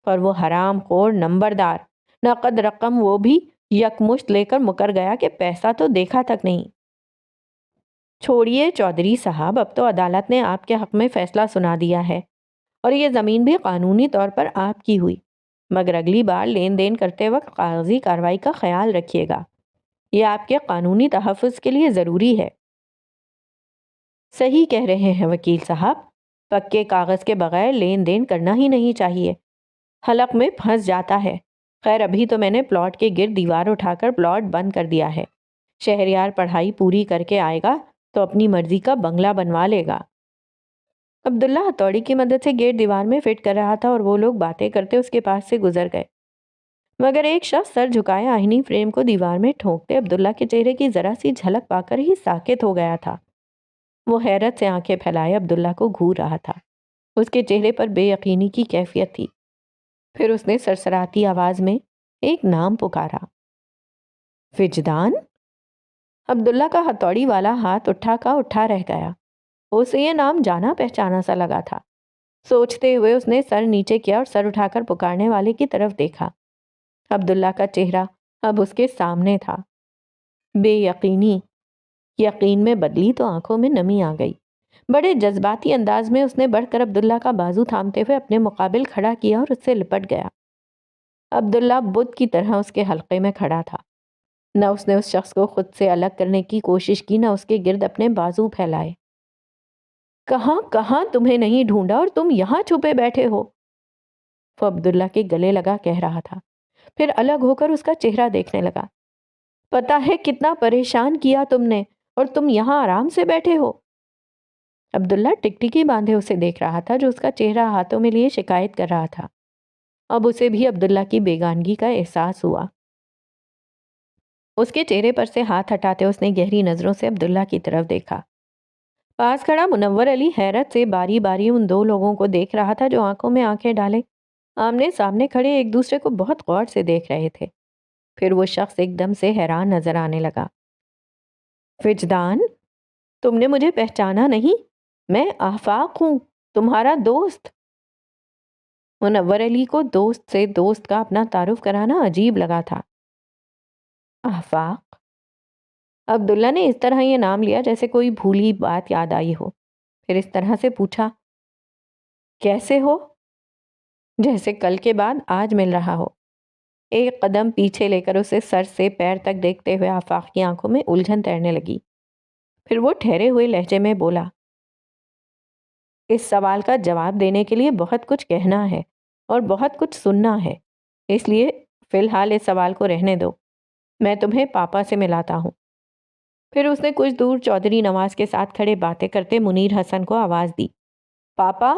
پر وہ حرام خور نمبردار نقد رقم وہ بھی یکمشت لے کر مکر گیا کہ پیسہ تو دیکھا تک نہیں۔ چھوڑیے چودھری صاحب، اب تو عدالت نے آپ کے حق میں فیصلہ سنا دیا ہے اور یہ زمین بھی قانونی طور پر آپ کی ہوئی، مگر اگلی بار لین دین کرتے وقت کاغذی کارروائی کا خیال رکھیے گا، یہ آپ کے قانونی تحفظ کے لیے ضروری ہے۔ صحیح کہہ رہے ہیں وکیل صاحب، پکے کاغذ کے بغیر لین دین کرنا ہی نہیں چاہیے، حلق میں پھنس جاتا ہے۔ خیر ابھی تو میں نے پلاٹ کے گرد دیوار اٹھا کر پلاٹ بند کر دیا ہے، شہریار پڑھائی پوری کر کے آئے گا تو اپنی مرضی کا بنگلہ بنوا لے گا۔ عبداللہ ہتھوڑی کی مدد سے گیٹ دیوار میں فٹ کر رہا تھا اور وہ لوگ باتیں کرتے اس کے پاس سے گزر گئے، مگر ایک شخص سر جھکائے آئینی فریم کو دیوار میں ٹھونکتے عبداللہ کے چہرے کی ذرا سی جھلک پا کر ہی ساکت ہو گیا تھا۔ وہ حیرت سے آنکھیں پھیلائے عبداللہ کو گھور رہا تھا۔ اس کے چہرے پر بے یقینی کی کیفیت تھی۔ پھر اس نے سرسراتی آواز میں ایک نام پکارا، وجدان؟ عبداللہ کا ہتھوڑی والا ہاتھ اٹھا کا اٹھا رہ گیا۔ اسے یہ نام جانا پہچانا سا لگا تھا۔ سوچتے ہوئے اس نے سر نیچے کیا اور سر اٹھا کر پکارنے والے کی طرف دیکھا۔ عبداللہ کا چہرہ اب اس کے سامنے تھا۔ بے یقینی یقین میں بدلی تو آنکھوں میں نمی آ گئی۔ بڑے جذباتی انداز میں اس نے بڑھ کر عبداللہ کا بازو تھامتے ہوئے اپنے مقابل کھڑا کیا اور اس سے لپٹ گیا۔ عبداللہ بت کی طرح اس کے حلقے میں کھڑا تھا۔ نہ اس نے اس شخص کو خود سے الگ کرنے کی کوشش کی، نہ اس کے گرد اپنے بازو پھیلائے۔ کہاں کہاں تمہیں نہیں ڈھونڈا اور تم یہاں چھپے بیٹھے ہو، وہ عبداللہ کے گلے لگا کہہ رہا تھا۔ پھر الگ ہو کر اس کا چہرہ دیکھنے لگا۔ پتہ ہے کتنا پریشان کیا تم نے، اور تم یہاں آرام سے بیٹھے ہو۔ عبداللہ ٹکٹکی باندھے اسے دیکھ رہا تھا، جو اس کا چہرہ ہاتھوں میں لیے شکایت کر رہا تھا۔ اب اسے بھی عبداللہ کی بیگانگی کا احساس ہوا۔ اس کے چہرے پر سے ہاتھ ہٹاتے اس نے گہری نظروں سے عبداللہ کی طرف دیکھا۔ پاس کھڑا منور علی حیرت سے باری باری ان دو لوگوں کو دیکھ رہا تھا جو آنکھوں میں آنکھیں ڈالے آمنے سامنے کھڑے ایک دوسرے کو بہت غور سے دیکھ رہے تھے۔ پھر وہ شخص ایک دم سے حیران نظر آنے لگا۔ وجدان، تم نے مجھے پہچانا نہیں؟ میں آفاق ہوں، تمہارا دوست۔ منور علی کو دوست سے دوست کا اپنا تعارف کرانا عجیب لگا تھا۔ آفاق؟ عبداللہ نے اس طرح یہ نام لیا جیسے کوئی بھولی بات یاد آئی ہو۔ پھر اس طرح سے پوچھا، کیسے ہو؟ جیسے کل کے بعد آج مل رہا ہو۔ ایک قدم پیچھے لے کر اسے سر سے پیر تک دیکھتے ہوئے آفاق کی آنکھوں میں الجھن تیرنے لگی۔ پھر وہ ٹھہرے ہوئے لہجے میں بولا، اس سوال کا جواب دینے کے لیے بہت کچھ کہنا ہے اور بہت کچھ سننا ہے، اس لیے فی الحال اس سوال کو رہنے دو، میں تمہیں پاپا سے ملاتا ہوں۔ پھر اس نے کچھ دور چودھری نواز کے ساتھ کھڑے باتیں کرتے منیر حسن کو آواز دی، پاپا۔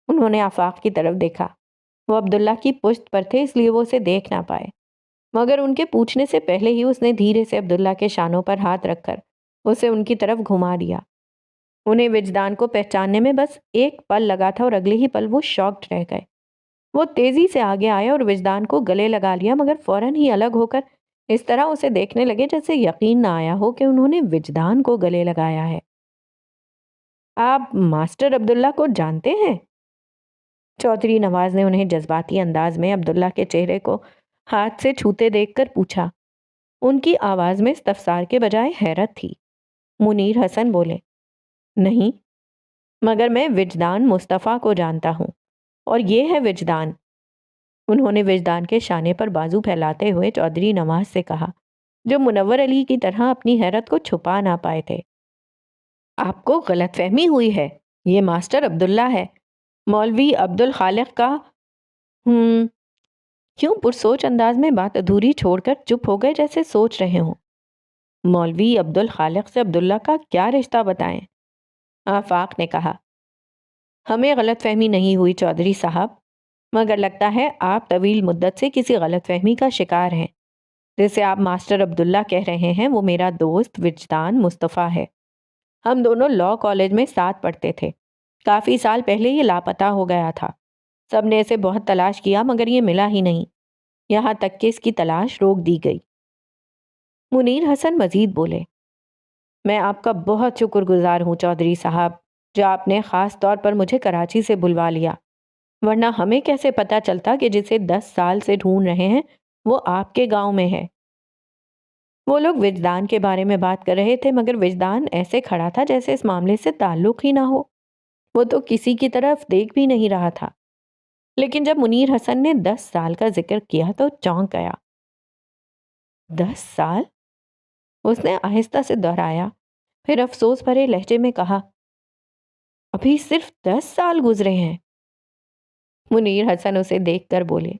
انہوں نے آفاق کی طرف دیکھا۔ وہ عبداللہ کی پشت پر تھے، اس لیے وہ اسے دیکھ نہ پائے، مگر ان کے پوچھنے سے پہلے ہی اس نے دھیرے سے عبداللہ کے شانوں پر ہاتھ رکھ کر اسے ان کی طرف گھما دیا۔ انہیں وجدان کو پہچاننے میں بس ایک پل لگا تھا اور اگلے ہی پل وہ شاکڈ رہ گئے۔ وہ تیزی سے آگے آئے اور وجدان کو گلے لگا لیا، مگر فوراً ہی الگ ہو کر اس طرح اسے دیکھنے لگے جیسے یقین نہ آیا ہو کہ انہوں نے وجدان کو گلے لگایا ہے۔ آپ ماسٹر عبداللہ کو جانتے ہیں؟ چودھری نواز نے انہیں جذباتی انداز میں عبداللہ کے چہرے کو ہاتھ سے چھوتے دیکھ کر پوچھا۔ ان کی آواز میں استفسار کے بجائے حیرت تھی۔ منیر حسن بولے، نہیں، مگر میں وجدان مصطفیٰ کو جانتا ہوں، اور یہ ہے وجدان۔ انہوں نے وجدان کے شانے پر بازو پھیلاتے ہوئے چودھری نواز سے کہا، جو منور علی کی طرح اپنی حیرت کو چھپا نہ پائے تھے۔ آپ کو غلط فہمی ہوئی ہے، یہ ماسٹر عبداللہ ہے، مولوی عبدالخالق کا۔ کیوں پرسوچ انداز میں بات ادھوری چھوڑ کر چپ ہو گئے جیسے سوچ رہے ہوں۔ مولوی عبدالخالق سے عبداللہ کا کیا رشتہ بتائیں؟ آفاق نے کہا، ہمیں غلط فہمی نہیں ہوئی چودھری صاحب، مگر لگتا ہے آپ طویل مدت سے کسی غلط فہمی کا شکار ہیں۔ جسے آپ ماسٹر عبداللہ کہہ رہے ہیں وہ میرا دوست وجدان مصطفیٰ ہے۔ ہم دونوں لاء کالج میں ساتھ پڑھتے تھے۔ کافی سال پہلے یہ لاپتہ ہو گیا تھا۔ سب نے اسے بہت تلاش کیا مگر یہ ملا ہی نہیں، یہاں تک کہ اس کی تلاش روک دی گئی۔ منیر حسن مزید بولے، میں آپ کا بہت شکر گزار ہوں چودھری صاحب، جو آپ نے خاص طور پر مجھے کراچی سے بلوا لیا، ورنہ ہمیں کیسے پتہ چلتا کہ جسے 10 سال سے ڈھونڈ رہے ہیں وہ آپ کے گاؤں میں ہے۔ وہ لوگ وجدان کے بارے میں بات کر رہے تھے، مگر وجدان ایسے کھڑا تھا جیسے اس معاملے سے تعلق ہی نہ ہو۔ وہ تو کسی کی طرف دیکھ بھی نہیں رہا تھا۔ لیکن جب منیر حسن نے 10 سال کا ذکر کیا تو چونک گیا۔ 10 سال؟ اس نے آہستہ سے دہرایا، پھر افسوس بھرے لہجے میں کہا، ابھی صرف 10 سال گزرے ہیں؟ منیر حسن اسے دیکھ کر بولے،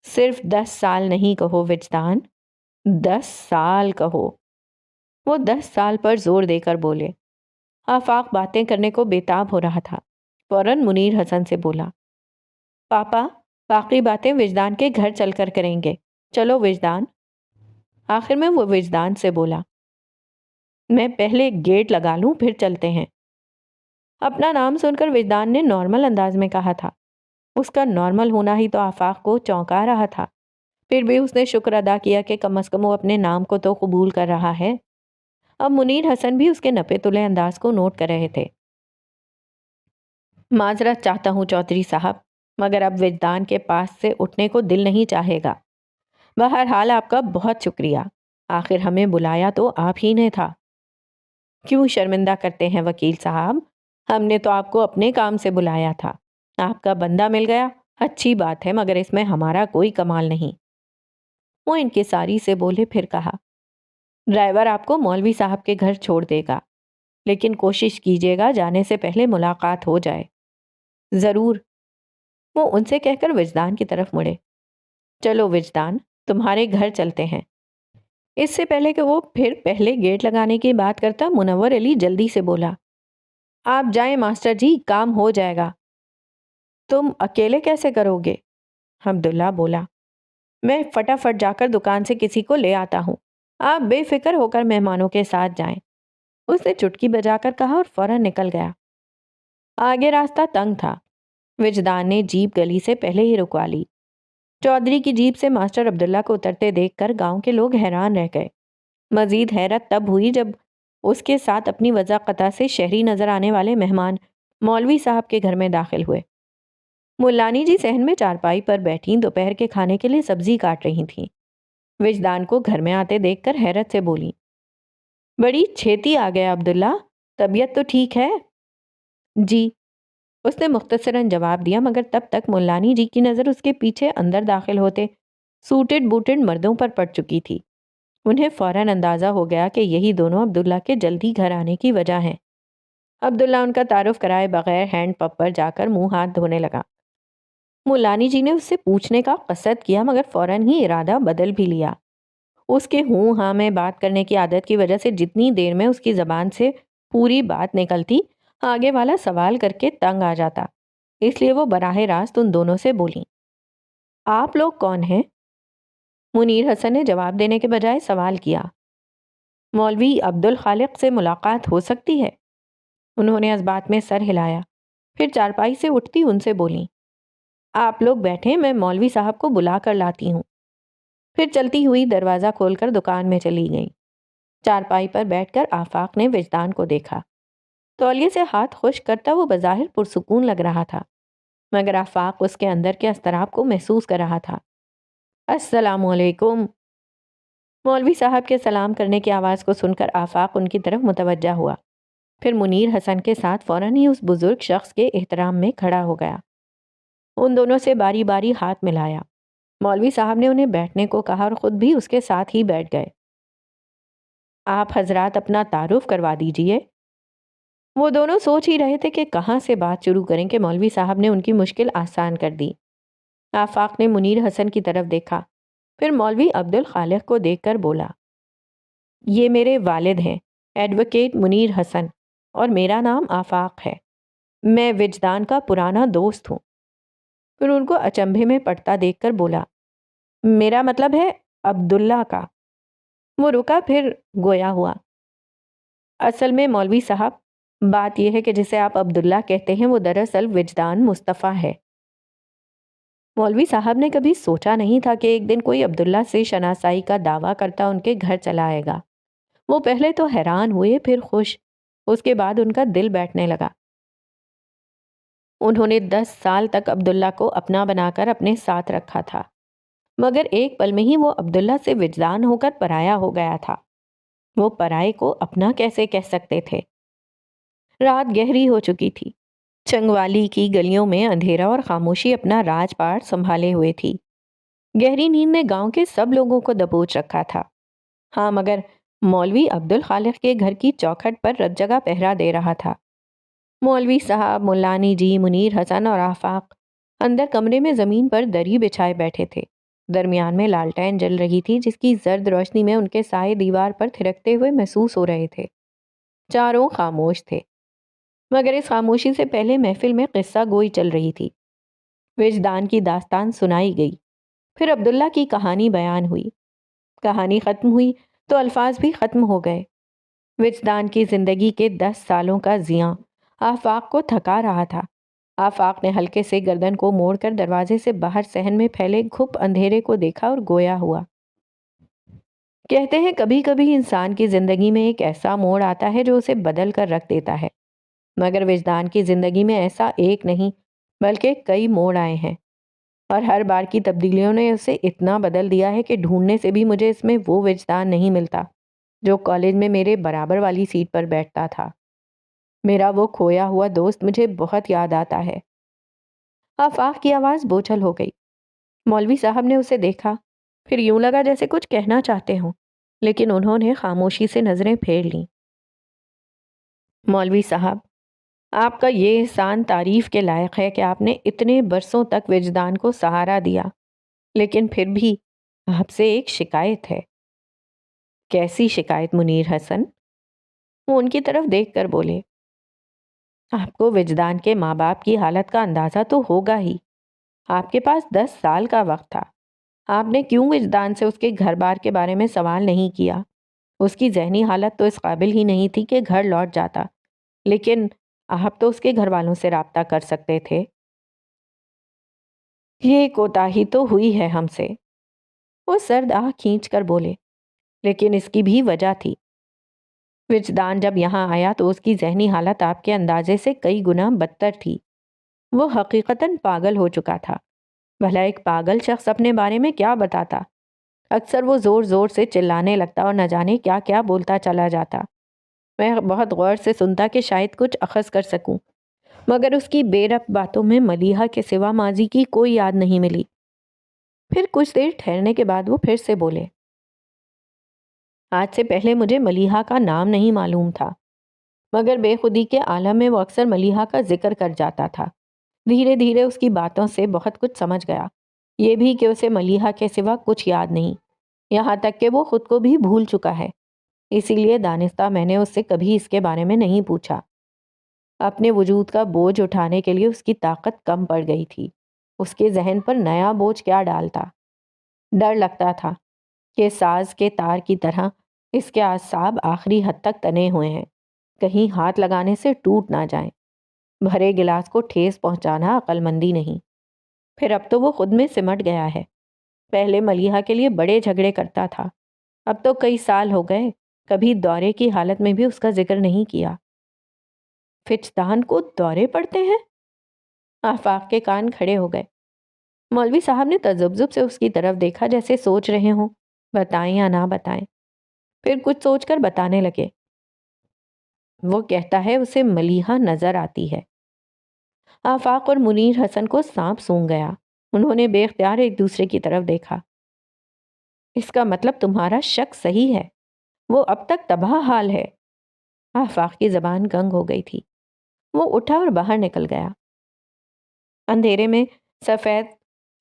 صرف 10 سال نہیں کہو وجدان، 10 سال کہو۔ وہ 10 سال پر زور دے کر بولے۔ آفاق باتیں کرنے کو بےتاب ہو رہا تھا، فوراً منیر حسن سے بولا، پاپا باقی باتیں وجدان کے گھر چل کر کریں گے، چلو وجدان۔ آخر میں وہ وجدان سے بولا، میں پہلے گیٹ لگا لوں پھر چلتے ہیں۔ اپنا نام سن کر وجدان نے نارمل انداز میں کہا تھا۔ اس کا نارمل ہونا ہی تو آفاق کو چونکا رہا تھا۔ پھر بھی اس نے شکر ادا کیا کہ کم از کم وہ اپنے نام کو تو قبول کر رہا ہے۔ اب منیر حسن بھی اس کے نپے تلے انداز کو نوٹ کر رہے تھے۔ معذرت چاہتا ہوں چودھری صاحب، مگر اب وجدان کے پاس سے اٹھنے کو دل نہیں چاہے گا۔ بہرحال آپ کا بہت شکریہ، آخر ہمیں بلایا تو آپ ہی نے تھا۔ کیوں شرمندہ کرتے ہیں وکیل صاحب، ہم نے تو آپ کو اپنے کام سے بلایا تھا۔ آپ کا بندہ مل گیا، اچھی بات ہے، مگر اس میں ہمارا کوئی کمال نہیں۔ وہ انکساری سے بولے، پھر کہا، ڈرائیور آپ کو مولوی صاحب کے گھر چھوڑ دے گا، لیکن کوشش کیجیے گا جانے سے پہلے ملاقات ہو جائے۔ ضرور۔ وہ ان سے کہہ کر وجدان کی طرف مڑے۔ چلو وجدان، تمہارے گھر چلتے ہیں۔ اس سے پہلے کہ وہ پھر پہلے گیٹ لگانے کی بات کرتا، منور علی جلدی سے بولا، آپ جائیں ماسٹر جی، کام ہو جائے گا۔ تم اکیلے کیسے کرو گے؟ عبداللہ بولا، میں فٹافٹ جا کر دکان سے کسی کو لے آتا ہوں، آپ بے فکر ہو کر مہمانوں کے ساتھ جائیں۔ اس نے چٹکی بجا کر کہا اور فوراً نکل گیا۔ آگے راستہ تنگ تھا۔ وجدان نے جیپ گلی سے پہلے ہی رکوا لی۔ چودھری کی جیپ سے ماسٹر عبداللہ کو اترتے دیکھ کر گاؤں کے لوگ حیران رہ گئے۔ مزید حیرت تب ہوئی جب اس کے ساتھ اپنی وضاقتہ سے شہری نظر آنے والے مہمان مولوی صاحب کے گھر میں داخل ہوئے۔ ملانی جی صحن میں چارپائی پر بیٹھیں دوپہر کے کھانے کے لیے سبزی کاٹ رہی تھیں۔ وجدان کو گھر میں آتے دیکھ کر حیرت سے بولی، بڑی چھیتی آ گیا عبداللہ، طبیعت تو ٹھیک ہے؟ جی، اس نے مختصراً جواب دیا، مگر تب تک ملانی جی کی نظر اس کے پیچھے اندر داخل ہوتے سوٹڈ بوٹڈ مردوں پر پڑ چکی تھی۔ انہیں فوراً اندازہ ہو گیا کہ یہی دونوں عبداللہ کے جلدی گھر آنے کی وجہ ہیں۔ عبداللہ ان کا تعارف کرائے بغیر ہینڈ پمپ پر جا کر منہ ہاتھ دھونے لگا۔ مولانی جی نے اس سے پوچھنے کا قصد کیا مگر فوراً ہی ارادہ بدل بھی لیا۔ اس کے ہوں ہاں میں بات کرنے کی عادت کی وجہ سے جتنی دیر میں اس کی زبان سے پوری بات نکلتی، آگے والا سوال کر کے تنگ آ جاتا، اس لیے وہ براہ راست ان دونوں سے بولیں۔ آپ لوگ کون ہیں؟ منیر حسن نے جواب دینے کے بجائے سوال کیا۔ مولوی عبدالخالق سے ملاقات ہو سکتی ہے؟ انہوں نے اس بات میں سر ہلایا، پھر چارپائی سے اٹھتی ان سے بولیں، آپ لوگ بیٹھیں، میں مولوی صاحب کو بلا کر لاتی ہوں۔ پھر چلتی ہوئی دروازہ کھول کر دکان میں چلی گئیں۔ چارپائی پر بیٹھ کر آفاق نے وجدان کو دیکھا۔ تولیے سے ہاتھ خشک کرتا وہ بظاہر پرسکون لگ رہا تھا، مگر آفاق اس کے اندر کے اضطراب کو محسوس کر رہا تھا۔ السلام علیکم۔ مولوی صاحب کے سلام کرنے کی آواز کو سن کر آفاق ان کی طرف متوجہ ہوا، پھر منیر حسن کے ساتھ فوراً ہی اس بزرگ شخص کے احترام میں کھڑا ہو گیا۔ ان دونوں سے باری باری ہاتھ ملایا۔ مولوی صاحب نے انہیں بیٹھنے کو کہا اور خود بھی اس کے ساتھ ہی بیٹھ گئے۔ آپ حضرات اپنا تعارف کروا دیجئے۔ وہ دونوں سوچ ہی رہے تھے کہ کہاں سے بات شروع کریں کہ مولوی صاحب نے ان کی مشکل آسان کر دی۔ آفاق نے منیر حسن کی طرف دیکھا، پھر مولوی عبدالخالق کو دیکھ کر بولا، یہ میرے والد ہیں، ایڈوکیٹ منیر حسن، اور میرا نام آفاق ہے۔ میں وجدان کا پرانا دوست ہوں۔ پھر ان کو اچنبھے میں پڑتا دیکھ کر بولا، میرا مطلب ہے عبداللہ کا۔ وہ رکا، پھر گویا ہوا، اصل میں مولوی صاحب، بات یہ ہے کہ جسے آپ عبداللہ کہتے ہیں وہ دراصل وجدان مصطفیٰ ہے۔ مولوی صاحب نے کبھی سوچا نہیں تھا کہ ایک دن کوئی عبداللہ سے شناسائی کا دعویٰ کرتا ان کے گھر چلا آئے گا۔ وہ پہلے تو حیران ہوئے، پھر خوش، اس کے بعد ان کا دل بیٹھنے لگا۔ انہوں نے 10 سال تک عبداللہ کو اپنا بنا کر اپنے ساتھ رکھا تھا، مگر ایک پل میں ہی وہ عبداللہ سے وجدان ہو کر پرایا ہو گیا تھا۔ وہ پرائے کو اپنا کیسے کہہ سکتے تھے؟ رات گہری ہو چکی تھی۔ چنگوالی کی گلیوں میں اندھیرا اور خاموشی اپنا راج پاٹ سنبھالے ہوئے تھی۔ گہری نیند نے گاؤں کے سب لوگوں کو دبوچ رکھا تھا۔ ہاں، مگر مولوی عبدالخالق کے گھر کی چوکھٹ پر رت جگہ پہرا دے رہا تھا۔ مولوی صاحب، مولانی جی، منیر حسن اور آفاق اندر کمرے میں زمین پر دری بچھائے بیٹھے تھے۔ درمیان میں لالٹین جل رہی تھی جس کی زرد روشنی میں ان کے سائے دیوار پر تھرکتے ہوئے محسوس ہو رہے تھے۔ چاروں خاموش تھے، مگر اس خاموشی سے پہلے محفل میں قصہ گوئی چل رہی تھی۔ وجدان کی داستان سنائی گئی، پھر عبداللہ کی کہانی بیان ہوئی۔ کہانی ختم ہوئی تو الفاظ بھی ختم ہو گئے۔ وجدان کی زندگی کے 10 سالوں کا زیاں آفاق کو تھکا رہا تھا۔ آفاق نے ہلکے سے گردن کو موڑ کر دروازے سے باہر صحن میں پھیلے گھپ اندھیرے کو دیکھا اور گویا ہوا۔ کہتے ہیں کبھی کبھی انسان کی زندگی میں ایک ایسا موڑ آتا ہے جو اسے بدل کر رکھ دیتا ہے، مگر وجدان کی زندگی میں ایسا ایک نہیں بلکہ کئی موڑ آئے ہیں، اور ہر بار کی تبدیلیوں نے اسے اتنا بدل دیا ہے کہ ڈھونڈنے سے بھی مجھے اس میں وہ وجدان نہیں ملتا جو کالج میں میرے برابر والی سیٹ پر بیٹھتا تھا۔ میرا وہ کھویا ہوا دوست مجھے بہت یاد آتا ہے۔ آفاق کی آواز بوجھل ہو گئی۔ مولوی صاحب نے اسے دیکھا، پھر یوں لگا جیسے کچھ کہنا چاہتے ہوں، لیکن انہوں نے خاموشی سے نظریں پھیر لیں۔ مولوی صاحب، آپ کا یہ احسان تعریف کے لائق ہے کہ آپ نے اتنے برسوں تک وجدان کو سہارا دیا، لیکن پھر بھی آپ سے ایک شکایت ہے۔ کیسی شکایت منیر حسن؟ وہ ان کی طرف دیکھ کر بولے، آپ کو وجدان کے ماں باپ کی حالت کا اندازہ تو ہوگا ہی۔ آپ کے پاس 10 سال کا وقت تھا، آپ نے کیوں وجدان سے اس کے گھر بار کے بارے میں سوال نہیں کیا؟ اس کی ذہنی حالت تو اس قابل ہی نہیں تھی کہ گھر لوٹ جاتا، لیکن آپ تو اس کے گھر والوں سے رابطہ کر سکتے تھے۔ یہ کوتاہی تو ہوئی ہے ہم سے، وہ سرد آہ کھینچ کر بولے، لیکن اس کی بھی وجہ تھی۔ وجدان جب یہاں آیا تو اس کی ذہنی حالت آپ کے اندازے سے کئی گنا بدتر تھی۔ وہ حقیقتاً پاگل ہو چکا تھا۔ بھلا ایک پاگل شخص اپنے بارے میں کیا بتاتا؟ اکثر وہ زور زور سے چلانے لگتا اور نہ جانے کیا کیا بولتا چلا جاتا۔ میں بہت غور سے سنتا کہ شاید کچھ اخذ کر سکوں، مگر اس کی بے ربط باتوں میں ملیحہ کے سوا ماضی کی کوئی یاد نہیں ملی۔ پھر کچھ دیر ٹھہرنے کے بعد وہ پھر سے بولے، آج سے پہلے مجھے ملیحہ کا نام نہیں معلوم تھا، مگر بے خودی کے عالم میں وہ اکثر ملیحہ کا ذکر کر جاتا تھا۔ دھیرے دھیرے اس کی باتوں سے بہت کچھ سمجھ گیا، یہ بھی کہ اسے ملیحہ کے سوا کچھ یاد نہیں، یہاں تک کہ وہ خود کو بھی بھول چکا ہے۔ اسی لیے دانستہ میں نے اس سے کبھی اس کے بارے میں نہیں پوچھا۔ اپنے وجود کا بوجھ اٹھانے کے لیے اس کی طاقت کم پڑ گئی تھی۔ اس کے ذہن پر نیا بوجھ کیا ڈالتا؟ ڈر لگتا تھا کہ ساز کے تار کی طرح اس کے اعصاب آخری حد تک تنے ہوئے ہیں، کہیں ہاتھ لگانے سے ٹوٹ نہ جائیں۔ بھرے گلاس کو ٹھیس پہنچانا عقل مندی نہیں۔ پھر اب تو وہ خود میں سمٹ گیا ہے۔ پہلے ملیحہ کے لیے بڑے جھگڑے کرتا تھا، اب تو کئی سال ہو گئے کبھی دورے کی حالت میں بھی اس کا ذکر نہیں کیا۔ فچدان کو دورے پڑتے ہیں؟ آفاق کے کان کھڑے ہو گئے۔ مولوی صاحب نے تذبذب سے اس کی طرف دیکھا، جیسے سوچ رہے ہوں بتائیں یا نہ بتائیں۔ پھر کچھ سوچ کر بتانے لگے۔ وہ کہتا ہے اسے ملیحہ نظر آتی ہے۔ آفاق اور منیر حسن کو سانپ سونگھ گیا۔ انہوں نے بے اختیار ایک دوسرے کی طرف دیکھا۔ اس کا مطلب تمہارا شک صحیح ہے، وہ اب تک تباہ حال ہے۔ آفاق کی زبان گنگ ہو گئی تھی۔ وہ اٹھا اور باہر نکل گیا۔ اندھیرے میں سفید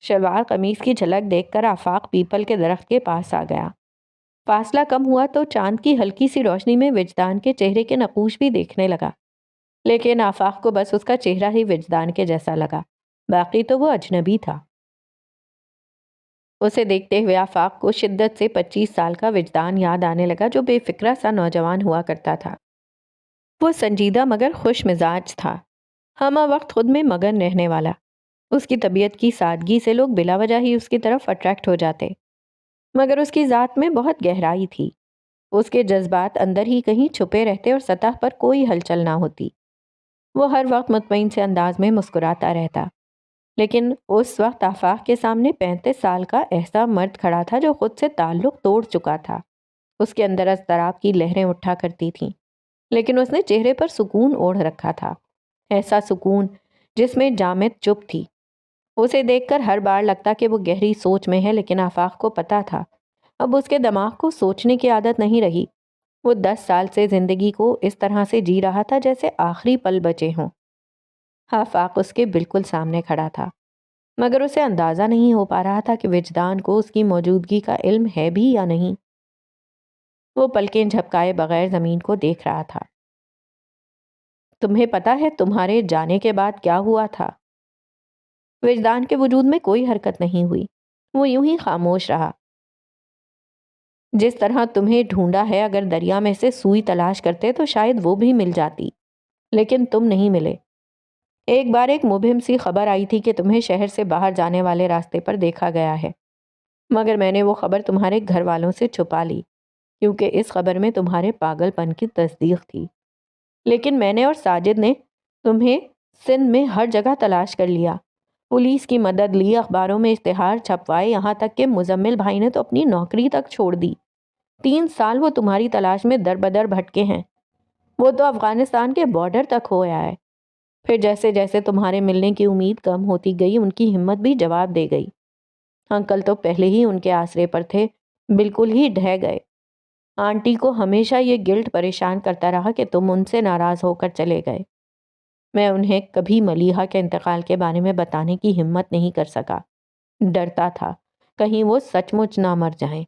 شلوار قمیص کی جھلک دیکھ کر آفاق پیپل کے درخت کے پاس آ گیا۔ فاصلہ کم ہوا تو چاند کی ہلکی سی روشنی میں وجدان کے چہرے کے نقوش بھی دیکھنے لگا، لیکن آفاق کو بس اس کا چہرہ ہی وجدان کے جیسا لگا، باقی تو وہ اجنبی تھا۔ اسے دیکھتے ہوئے آفاق کو شدت سے 25 سال کا وجدان یاد آنے لگا، جو بے فکرہ سا نوجوان ہوا کرتا تھا۔ وہ سنجیدہ مگر خوش مزاج تھا، ہمہ وقت خود میں مگن رہنے والا۔ اس کی طبیعت کی سادگی سے لوگ بلا وجہ ہی اس کی طرف اٹریکٹ ہو جاتے، مگر اس کی ذات میں بہت گہرائی تھی۔ اس کے جذبات اندر ہی کہیں چھپے رہتے اور سطح پر کوئی ہلچل نہ ہوتی۔ وہ ہر وقت مطمئن سے انداز میں مسکراتا رہتا، لیکن اس وقت آفاق کے سامنے 35 سال کا ایسا مرد کھڑا تھا جو خود سے تعلق توڑ چکا تھا۔ اس کے اندر اضطراب کی لہریں اٹھا کرتی تھیں، لیکن اس نے چہرے پر سکون اوڑھ رکھا تھا، ایسا سکون جس میں جامد چپ تھی۔ اسے دیکھ کر ہر بار لگتا کہ وہ گہری سوچ میں ہے، لیکن آفاق کو پتا تھا اب اس کے دماغ کو سوچنے کی عادت نہیں رہی۔ وہ 10 سال سے زندگی کو اس طرح سے جی رہا تھا جیسے آخری پل بچے ہوں۔ آفاق اس کے بالکل سامنے کھڑا تھا، مگر اسے اندازہ نہیں ہو پا رہا تھا کہ وجدان کو اس کی موجودگی کا علم ہے بھی یا نہیں۔ وہ پلکیں جھپکائے بغیر زمین کو دیکھ رہا تھا۔ تمہیں پتا ہے تمہارے جانے کے بعد کیا ہوا تھا؟ وجدان کے وجود میں کوئی حرکت نہیں ہوئی، وہ یوں ہی خاموش رہا۔ جس طرح تمہیں ڈھونڈا ہے، اگر دریا میں سے سوئی تلاش کرتے تو شاید وہ بھی مل جاتی، لیکن تم نہیں ملے۔ ایک بار ایک مبہم سی خبر آئی تھی کہ تمہیں شہر سے باہر جانے والے راستے پر دیکھا گیا ہے، مگر میں نے وہ خبر تمہارے گھر والوں سے چھپا لی، کیونکہ اس خبر میں تمہارے پاگل پن کی تصدیق تھی۔ لیکن میں نے اور ساجد نے تمہیں سندھ میں ہر جگہ تلاش کر لیا، پولیس کی مدد لی، اخباروں میں اشتہار چھپوائے، یہاں تک کہ مزمل بھائی نے تو اپنی نوکری تک چھوڑ دی۔ 3 سال وہ تمہاری تلاش میں در بدر بھٹکے ہیں، وہ تو افغانستان کے بارڈر تک ہو آیا ہے۔ پھر جیسے جیسے تمہارے ملنے کی امید کم ہوتی گئی، ان کی ہمت بھی جواب دے گئی۔ انکل تو پہلے ہی ان کے آسرے پر تھے، بالکل ہی ڈھہ گئے۔ آنٹی کو ہمیشہ یہ گلٹ پریشان کرتا رہا کہ تم ان سے ناراض ہو کر چلے گئے۔ میں انہیں کبھی ملیحہ کے انتقال کے بارے میں بتانے کی ہمت نہیں کر سکا، ڈرتا تھا کہیں وہ سچ مچ نہ مر جائیں۔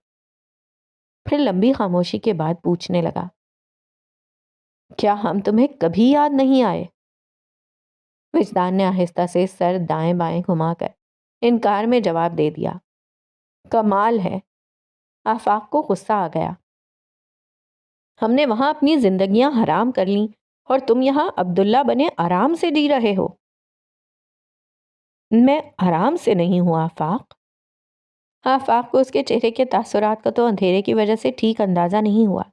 پھر لمبی خاموشی کے بعد پوچھنے لگا، کیا ہم تمہیں کبھی یاد نہیں آئے؟ وجدان نے آہستہ سے سر دائیں بائیں گھما کر انکار میں جواب دے دیا۔ کمال ہے۔ آفاق کو غصہ آ گیا۔ ہم نے وہاں اپنی زندگیاں حرام کر لیں اور تم یہاں عبداللہ بنے آرام سے جی رہے ہو۔ میں آرام سے نہیں ہوں آفاق۔ آفاق کو اس کے چہرے کے تاثرات کا تو اندھیرے کی وجہ سے ٹھیک اندازہ نہیں ہوا،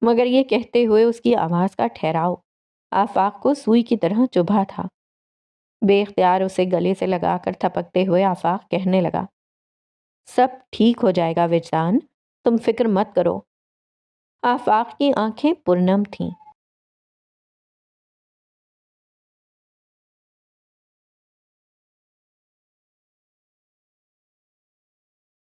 مگر یہ کہتے ہوئے اس کی آواز کا ٹھہراؤ آفاق کو سوئی کی طرح چبھا تھا۔ بے اختیار اسے گلے سے لگا کر تھپکتے ہوئے آفاق کہنے لگا، سب ٹھیک ہو جائے گا وجدان، تم فکر مت کرو۔ آفاق کی آنکھیں پرنم تھیں۔